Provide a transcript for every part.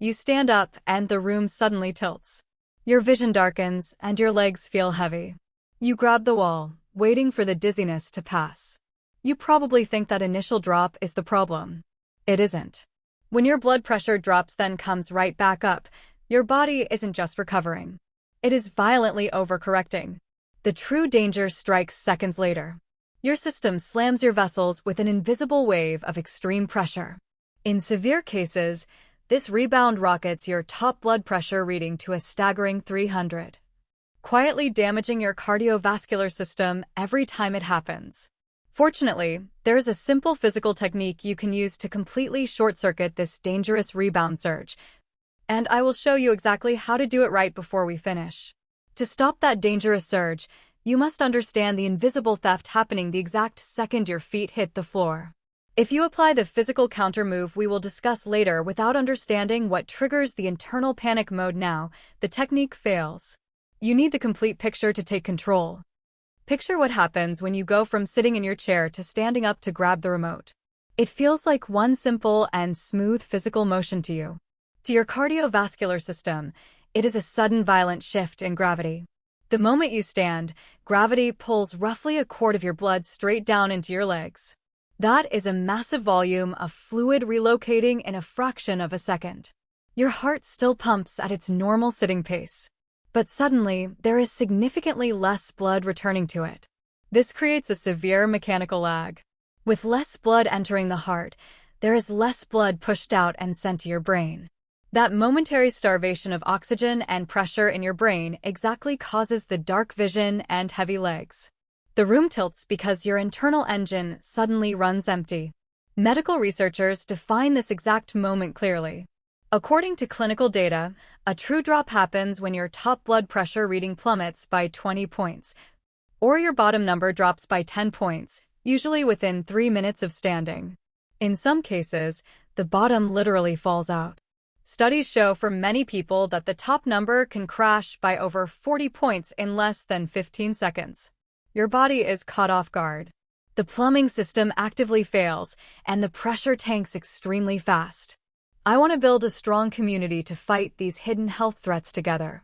You stand up and the room suddenly tilts. Your vision darkens and your legs feel heavy. You grab the wall, waiting for the dizziness to pass. You probably think that initial drop is the problem. It isn't. When your blood pressure drops then comes right back up, your body isn't just recovering. It is violently overcorrecting. The true danger strikes seconds later. Your system slams your vessels with an invisible wave of extreme pressure. In severe cases, this rebound rockets your top blood pressure reading to a staggering 300, quietly damaging your cardiovascular system every time it happens. Fortunately, there's a simple physical technique you can use to completely short-circuit this dangerous rebound surge, and I will show you exactly how to do it right before we finish. To stop that dangerous surge, you must understand the invisible theft happening the exact second your feet hit the floor. If you apply the physical counter move we will discuss later without understanding what triggers the internal panic mode now, the technique fails. You need the complete picture to take control. Picture what happens when you go from sitting in your chair to standing up to grab the remote. It feels like one simple and smooth physical motion to you. To your cardiovascular system, it is a sudden violent shift in gravity. The moment you stand, gravity pulls roughly a quart of your blood straight down into your legs. That is a massive volume of fluid relocating in a fraction of a second. Your heart still pumps at its normal sitting pace, but suddenly there is significantly less blood returning to it. This creates a severe mechanical lag. With less blood entering the heart, there is less blood pushed out and sent to your brain. That momentary starvation of oxygen and pressure in your brain exactly causes the dark vision and heavy legs. The room tilts because your internal engine suddenly runs empty. Medical researchers define this exact moment clearly. According to clinical data, a true drop happens when your top blood pressure reading plummets by 20 points, or your bottom number drops by 10 points, usually within 3 minutes of standing. In some cases, the bottom literally falls out. Studies show for many people that the top number can crash by over 40 points in less than 15 seconds. Your body is caught off guard. The plumbing system actively fails, and the pressure tanks extremely fast. I want to build a strong community to fight these hidden health threats together.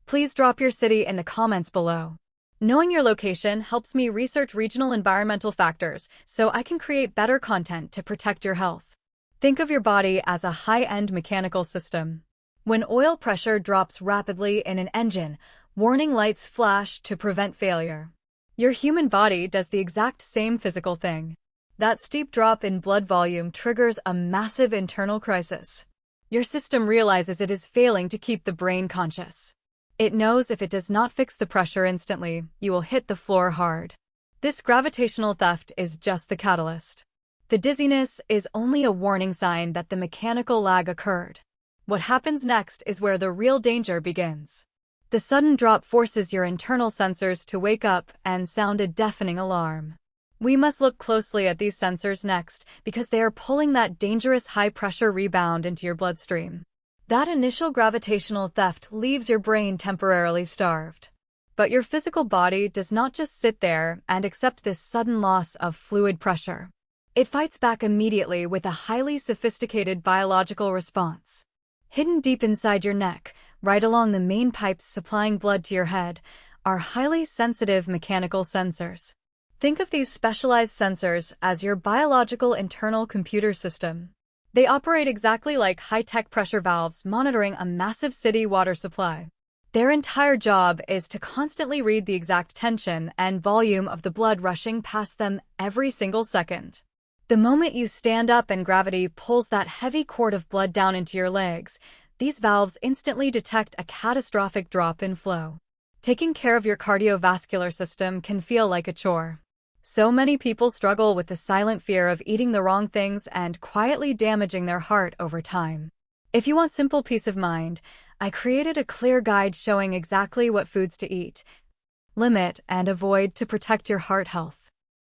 Please drop your city in the comments below. Knowing your location helps me research regional environmental factors so I can create better content to protect your health. Think of your body as a high-end mechanical system. When oil pressure drops rapidly in an engine, warning lights flash to prevent failure. Your human body does the exact same physical thing. That steep drop in blood volume triggers a massive internal crisis. Your system realizes it is failing to keep the brain conscious. It knows if it does not fix the pressure instantly, you will hit the floor hard. This gravitational theft is just the catalyst. The dizziness is only a warning sign that the mechanical lag occurred. What happens next is where the real danger begins. The sudden drop forces your internal sensors to wake up and sound a deafening alarm. We must look closely at these sensors next because they are pulling that dangerous high-pressure rebound into your bloodstream. That initial gravitational theft leaves your brain temporarily starved. But your physical body does not just sit there and accept this sudden loss of fluid pressure. It fights back immediately with a highly sophisticated biological response. Hidden deep inside your neck, right along the main pipes supplying blood to your head, are highly sensitive mechanical sensors. Think of these specialized sensors as your biological internal computer system. They operate exactly like high-tech pressure valves monitoring a massive city water supply. Their entire job is to constantly read the exact tension and volume of the blood rushing past them every single second. The moment you stand up and gravity pulls that heavy quart of blood down into your legs, these valves instantly detect a catastrophic drop in flow. Taking care of your cardiovascular system can feel like a chore. So many people struggle with the silent fear of eating the wrong things and quietly damaging their heart over time. If you want simple peace of mind, I created a clear guide showing exactly what foods to eat, limit, and avoid to protect your heart health.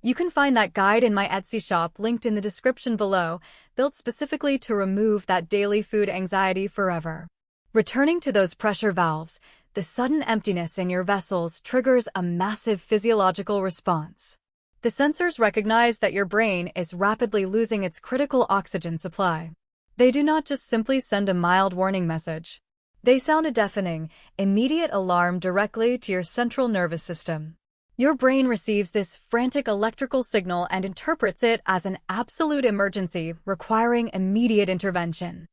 You can find that guide in my Etsy shop linked in the description below, built specifically to remove that daily food anxiety forever. Returning to those pressure valves, the sudden emptiness in your vessels triggers a massive physiological response. The sensors recognize that your brain is rapidly losing its critical oxygen supply. They do not just simply send a mild warning message. They sound a deafening, immediate alarm directly to your central nervous system. Your brain receives this frantic electrical signal and interprets it as an absolute emergency requiring immediate intervention.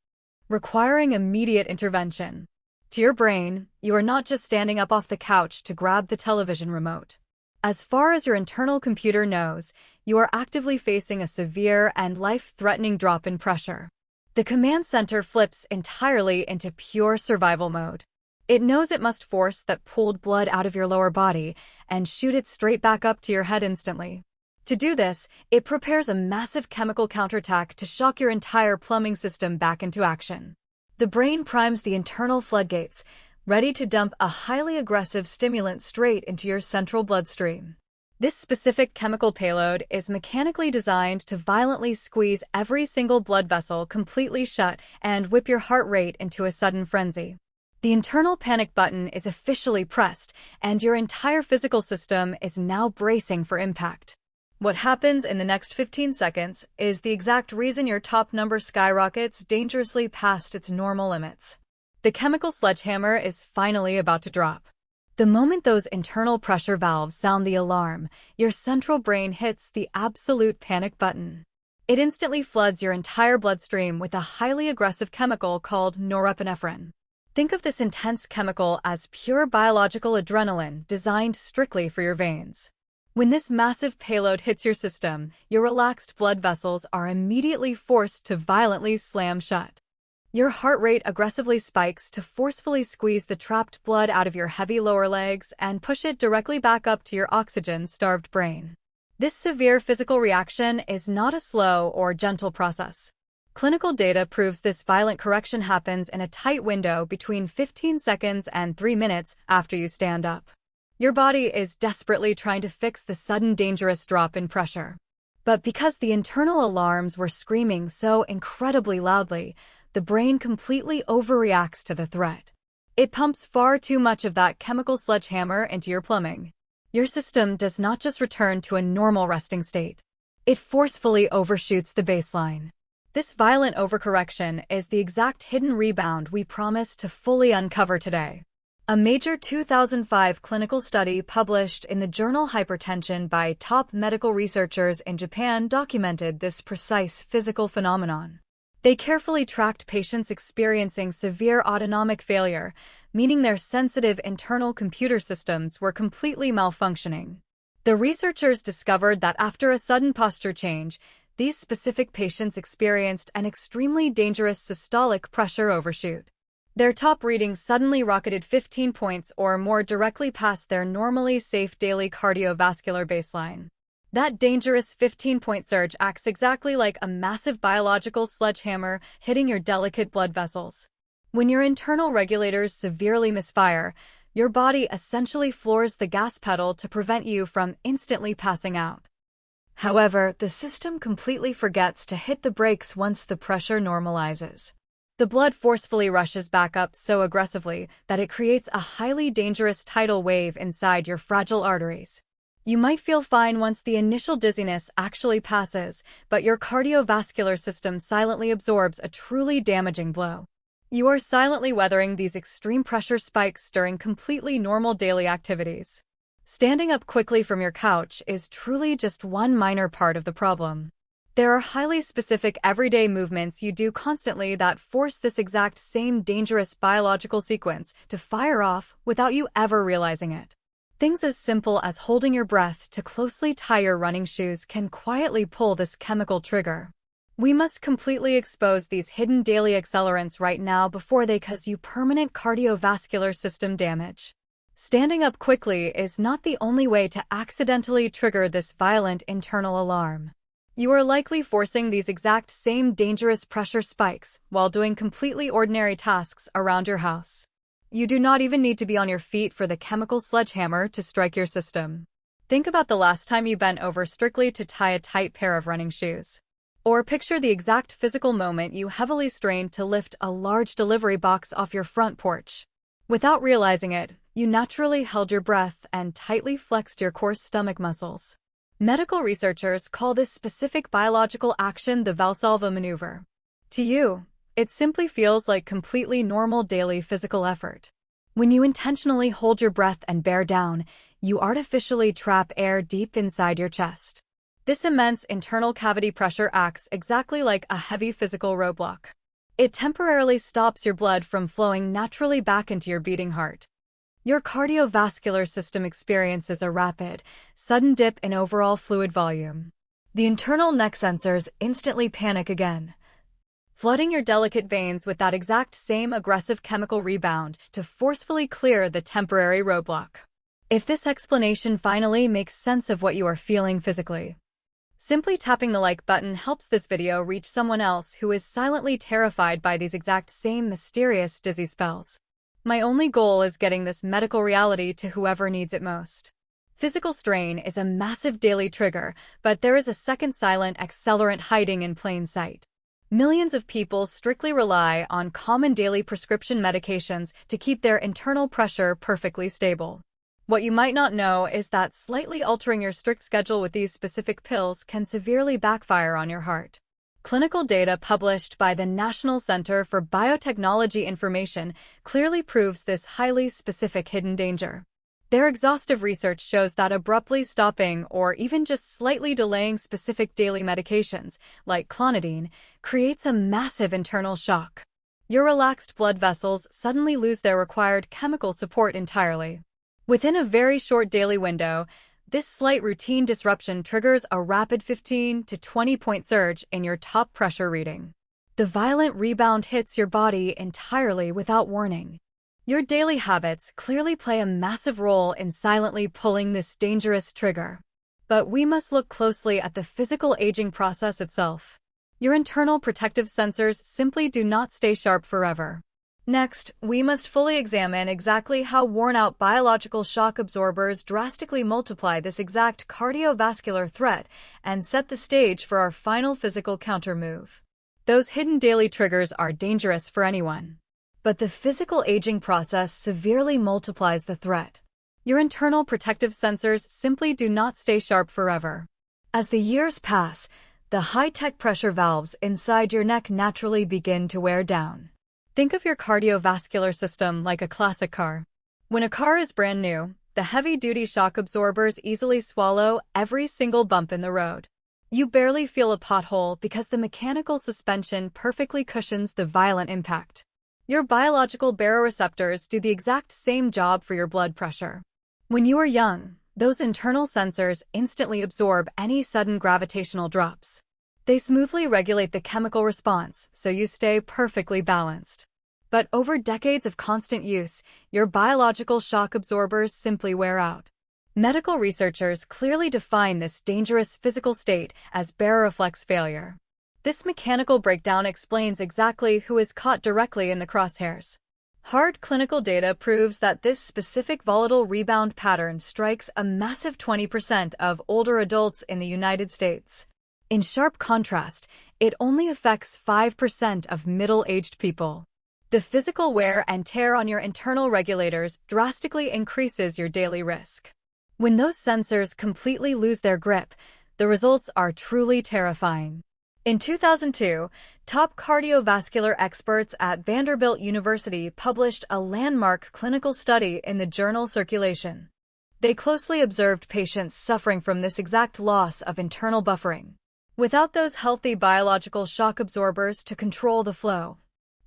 To your brain, you are not just standing up off the couch to grab the television remote. As far as your internal computer knows, you are actively facing a severe and life-threatening drop in pressure. The command center flips entirely into pure survival mode. It knows it must force that pooled blood out of your lower body and shoot it straight back up to your head instantly. To do this, it prepares a massive chemical counterattack to shock your entire plumbing system back into action. The brain primes the internal floodgates, ready to dump a highly aggressive stimulant straight into your central bloodstream. This specific chemical payload is mechanically designed to violently squeeze every single blood vessel completely shut and whip your heart rate into a sudden frenzy. The internal panic button is officially pressed, and your entire physical system is now bracing for impact. What happens in the next 15 seconds is the exact reason your top number skyrockets dangerously past its normal limits. The chemical sledgehammer is finally about to drop. The moment those internal pressure valves sound the alarm, your central brain hits the absolute panic button. It instantly floods your entire bloodstream with a highly aggressive chemical called norepinephrine. Think of this intense chemical as pure biological adrenaline designed strictly for your veins. When this massive payload hits your system, your relaxed blood vessels are immediately forced to violently slam shut. Your heart rate aggressively spikes to forcefully squeeze the trapped blood out of your heavy lower legs and push it directly back up to your oxygen-starved brain. This severe physical reaction is not a slow or gentle process. Clinical data proves this violent correction happens in a tight window between 15 seconds and 3 minutes after you stand up. Your body is desperately trying to fix the sudden dangerous drop in pressure. But because the internal alarms were screaming so incredibly loudly, the brain completely overreacts to the threat. It pumps far too much of that chemical sledgehammer into your plumbing. Your system does not just return to a normal resting state. It forcefully overshoots the baseline. This violent overcorrection is the exact hidden rebound we promised to fully uncover today. A major 2005 clinical study published in the journal Hypertension by top medical researchers in Japan documented this precise physical phenomenon. They carefully tracked patients experiencing severe autonomic failure, meaning their sensitive internal computer systems were completely malfunctioning. The researchers discovered that after a sudden posture change, these specific patients experienced an extremely dangerous systolic pressure overshoot. Their top readings suddenly rocketed 15 points or more directly past their normally safe daily cardiovascular baseline. That dangerous 15-point surge acts exactly like a massive biological sledgehammer hitting your delicate blood vessels. When your internal regulators severely misfire, your body essentially floors the gas pedal to prevent you from instantly passing out. However, the system completely forgets to hit the brakes once the pressure normalizes. The blood forcefully rushes back up so aggressively that it creates a highly dangerous tidal wave inside your fragile arteries. You might feel fine once the initial dizziness actually passes, but your cardiovascular system silently absorbs a truly damaging blow. You are silently weathering these extreme pressure spikes during completely normal daily activities. Standing up quickly from your couch is truly just one minor part of the problem. There are highly specific everyday movements you do constantly that force this exact same dangerous biological sequence to fire off without you ever realizing it. Things as simple as holding your breath to closely tie your running shoes can quietly pull this chemical trigger. We must completely expose these hidden daily accelerants right now before they cause you permanent cardiovascular system damage. Standing up quickly is not the only way to accidentally trigger this violent internal alarm. You are likely forcing these exact same dangerous pressure spikes while doing completely ordinary tasks around your house. You do not even need to be on your feet for the chemical sledgehammer to strike your system. Think about the last time you bent over strictly to tie a tight pair of running shoes. Or picture the exact physical moment you heavily strained to lift a large delivery box off your front porch. Without realizing it, you naturally held your breath and tightly flexed your core stomach muscles. Medical researchers call this specific biological action the Valsalva maneuver. To you, It simply feels like completely normal daily physical effort. When you intentionally hold your breath and bear down, you artificially trap air deep inside your chest. This immense internal cavity pressure acts exactly like a heavy physical roadblock. It temporarily stops your blood from flowing naturally back into your beating heart. Your cardiovascular system experiences a rapid, sudden dip in overall fluid volume. The internal neck sensors instantly panic again, flooding your delicate veins with that exact same aggressive chemical rebound to forcefully clear the temporary roadblock. If this explanation finally makes sense of what you are feeling physically, simply tapping the like button helps this video reach someone else who is silently terrified by these exact same mysterious dizzy spells. My only goal is getting this medical reality to whoever needs it most. Physical strain is a massive daily trigger, but there is a second silent accelerant hiding in plain sight. Millions of people strictly rely on common daily prescription medications to keep their internal pressure perfectly stable. What you might not know is that slightly altering your strict schedule with these specific pills can severely backfire on your heart. Clinical data published by the National Center for Biotechnology Information clearly proves this highly specific hidden danger. Their exhaustive research shows that abruptly stopping or even just slightly delaying specific daily medications, like clonidine, creates a massive internal shock. Your relaxed blood vessels suddenly lose their required chemical support entirely. Within a very short daily window, this slight routine disruption triggers a rapid 15 to 20-point surge in your top pressure reading. The violent rebound hits your body entirely without warning. Your daily habits clearly play a massive role in silently pulling this dangerous trigger. But we must look closely at the physical aging process itself. Your internal protective sensors simply do not stay sharp forever. Next, we must fully examine exactly how worn-out biological shock absorbers drastically multiply this exact cardiovascular threat and set the stage for our final physical countermove. Those hidden daily triggers are dangerous for anyone. But the physical aging process severely multiplies the threat. Your internal protective sensors simply do not stay sharp forever. As the years pass, the high-tech pressure valves inside your neck naturally begin to wear down. Think of your cardiovascular system like a classic car. When a car is brand new, the heavy-duty shock absorbers easily swallow every single bump in the road. You barely feel a pothole because the mechanical suspension perfectly cushions the violent impact. Your biological baroreceptors do the exact same job for your blood pressure. When you are young, those internal sensors instantly absorb any sudden gravitational drops. They smoothly regulate the chemical response, so you stay perfectly balanced. But over decades of constant use, your biological shock absorbers simply wear out. Medical researchers clearly define this dangerous physical state as baroreflex failure. This mechanical breakdown explains exactly who is caught directly in the crosshairs. Hard clinical data proves that this specific volatile rebound pattern strikes a massive 20% of older adults in the United States. In sharp contrast, it only affects 5% of middle-aged people. The physical wear and tear on your internal regulators drastically increases your daily risk. When those sensors completely lose their grip, the results are truly terrifying. In 2002, top cardiovascular experts at Vanderbilt University published a landmark clinical study in the journal Circulation. They closely observed patients suffering from this exact loss of internal buffering. Without those healthy biological shock absorbers to control the flow,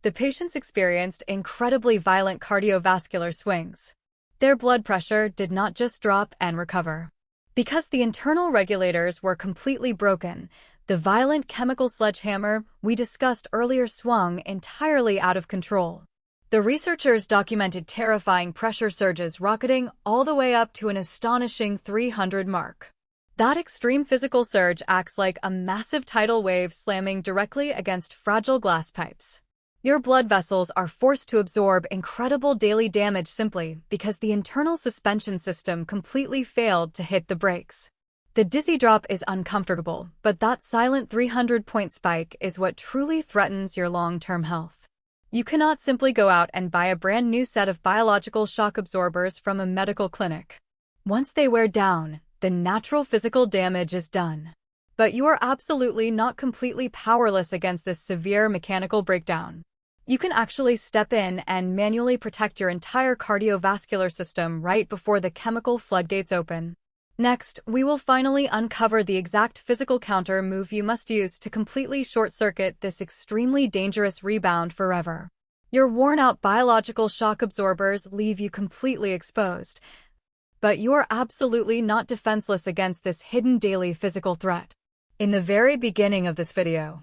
the patients experienced incredibly violent cardiovascular swings. Their blood pressure did not just drop and recover. Because the internal regulators were completely broken, the violent chemical sledgehammer we discussed earlier swung entirely out of control. The researchers documented terrifying pressure surges rocketing all the way up to an astonishing 300 mark. That extreme physical surge acts like a massive tidal wave slamming directly against fragile glass pipes. Your blood vessels are forced to absorb incredible daily damage simply because the internal suspension system completely failed to hit the brakes. The dizzy drop is uncomfortable, but that silent 300-point spike is what truly threatens your long-term health. You cannot simply go out and buy a brand new set of biological shock absorbers from a medical clinic. Once they wear down, the natural physical damage is done. But you are absolutely not completely powerless against this severe mechanical breakdown. You can actually step in and manually protect your entire cardiovascular system right before the chemical floodgates open. Next, we will finally uncover the exact physical counter move you must use to completely short-circuit this extremely dangerous rebound forever. Your worn-out biological shock absorbers leave you completely exposed, but you are absolutely not defenseless against this hidden daily physical threat. In the very beginning of this video,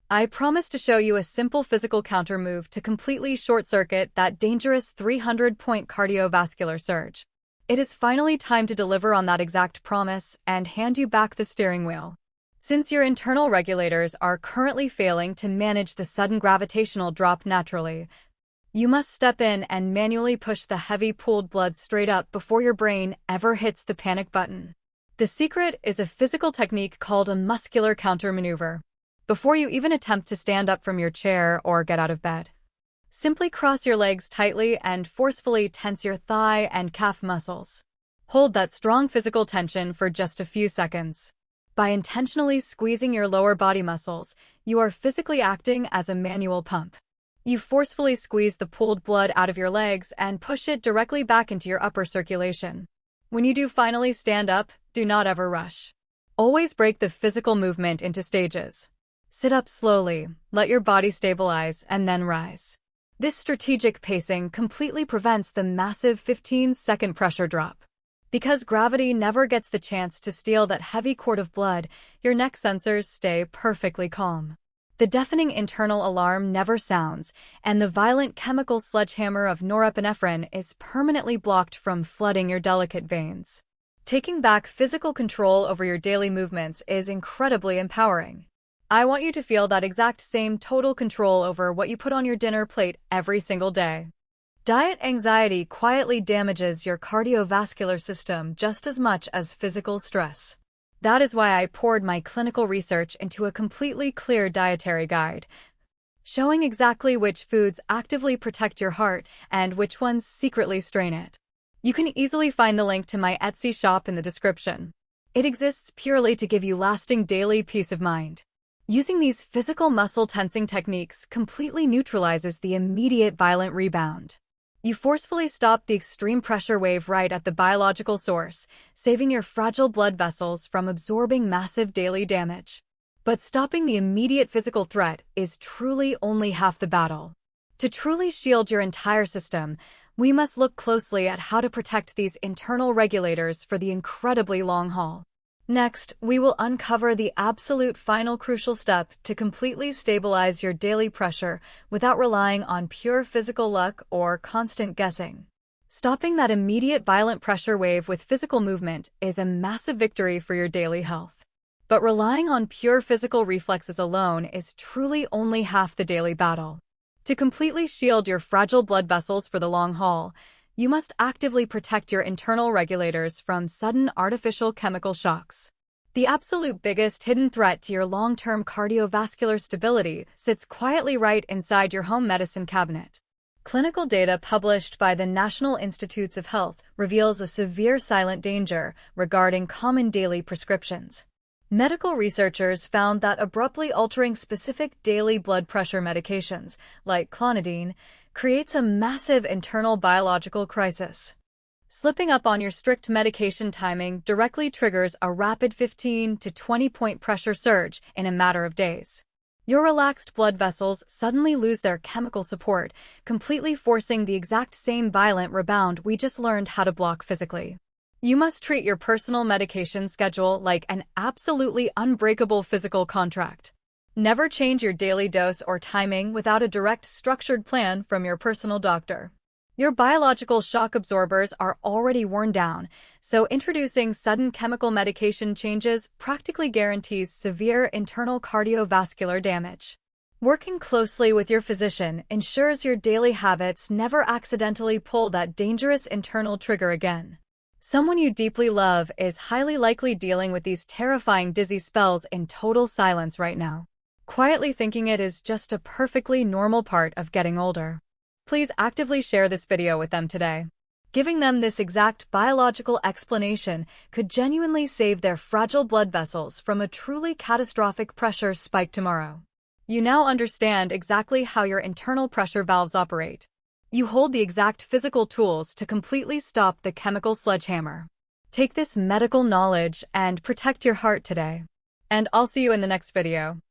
I promise to show you a simple physical counter move to completely short-circuit that dangerous 300-point cardiovascular surge. It is finally time to deliver on that exact promise and hand you back the steering wheel. Since your internal regulators are currently failing to manage the sudden gravitational drop naturally, you must step in and manually push the heavy pooled blood straight up before your brain ever hits the panic button. The secret is a physical technique called a muscular counter maneuver. Before you even attempt to stand up from your chair or get out of bed, simply cross your legs tightly and forcefully tense your thigh and calf muscles. Hold that strong physical tension for just a few seconds. By intentionally squeezing your lower body muscles, you are physically acting as a manual pump. You forcefully squeeze the pooled blood out of your legs and push it directly back into your upper circulation. When you do finally stand up, do not ever rush. Always break the physical movement into stages. Sit up slowly, let your body stabilize, and then rise. This strategic pacing completely prevents the massive 15-second pressure drop. Because gravity never gets the chance to steal that heavy quart of blood, your neck sensors stay perfectly calm. The deafening internal alarm never sounds, and the violent chemical sledgehammer of norepinephrine is permanently blocked from flooding your delicate veins. Taking back physical control over your daily movements is incredibly empowering. I want you to feel that exact same total control over what you put on your dinner plate every single day. Diet anxiety quietly damages your cardiovascular system just as much as physical stress. That is why I poured my clinical research into a completely clear dietary guide, showing exactly which foods actively protect your heart and which ones secretly strain it. You can easily find the link to my Etsy shop in the description. It exists purely to give you lasting daily peace of mind. Using these physical muscle tensing techniques completely neutralizes the immediate violent rebound. You forcefully stop the extreme pressure wave right at the biological source, saving your fragile blood vessels from absorbing massive daily damage. But stopping the immediate physical threat is truly only half the battle. To truly shield your entire system, we must look closely at how to protect these internal regulators for the incredibly long haul. Next, we will uncover the absolute final crucial step to completely stabilize your daily pressure without relying on pure physical luck or constant guessing. Stopping that immediate violent pressure wave with physical movement is a massive victory for your daily health. But relying on pure physical reflexes alone is truly only half the daily battle. To completely shield your fragile blood vessels for the long haul, you must actively protect your internal regulators from sudden artificial chemical shocks. The absolute biggest hidden threat to your long-term cardiovascular stability sits quietly right inside your home medicine cabinet. Clinical data published by the National Institutes of Health reveals a severe silent danger regarding common daily prescriptions. Medical researchers found that abruptly altering specific daily blood pressure medications, like clonidine, creates a massive internal biological crisis. Slipping up on your strict medication timing directly triggers a rapid 15 to 20-point pressure surge in a matter of days. Your relaxed blood vessels suddenly lose their chemical support, completely forcing the exact same violent rebound we just learned how to block physically. You must treat your personal medication schedule like an absolutely unbreakable physical contract. Never change your daily dose or timing without a direct, structured plan from your personal doctor. Your biological shock absorbers are already worn down, so introducing sudden chemical medication changes practically guarantees severe internal cardiovascular damage. Working closely with your physician ensures your daily habits never accidentally pull that dangerous internal trigger again. Someone you deeply love is highly likely dealing with these terrifying dizzy spells in total silence right now, quietly thinking it is just a perfectly normal part of getting older. Please actively share this video with them today. Giving them this exact biological explanation could genuinely save their fragile blood vessels from a truly catastrophic pressure spike tomorrow. You now understand exactly how your internal pressure valves operate. You hold the exact physical tools to completely stop the chemical sledgehammer. Take this medical knowledge and protect your heart today. And I'll see you in the next video.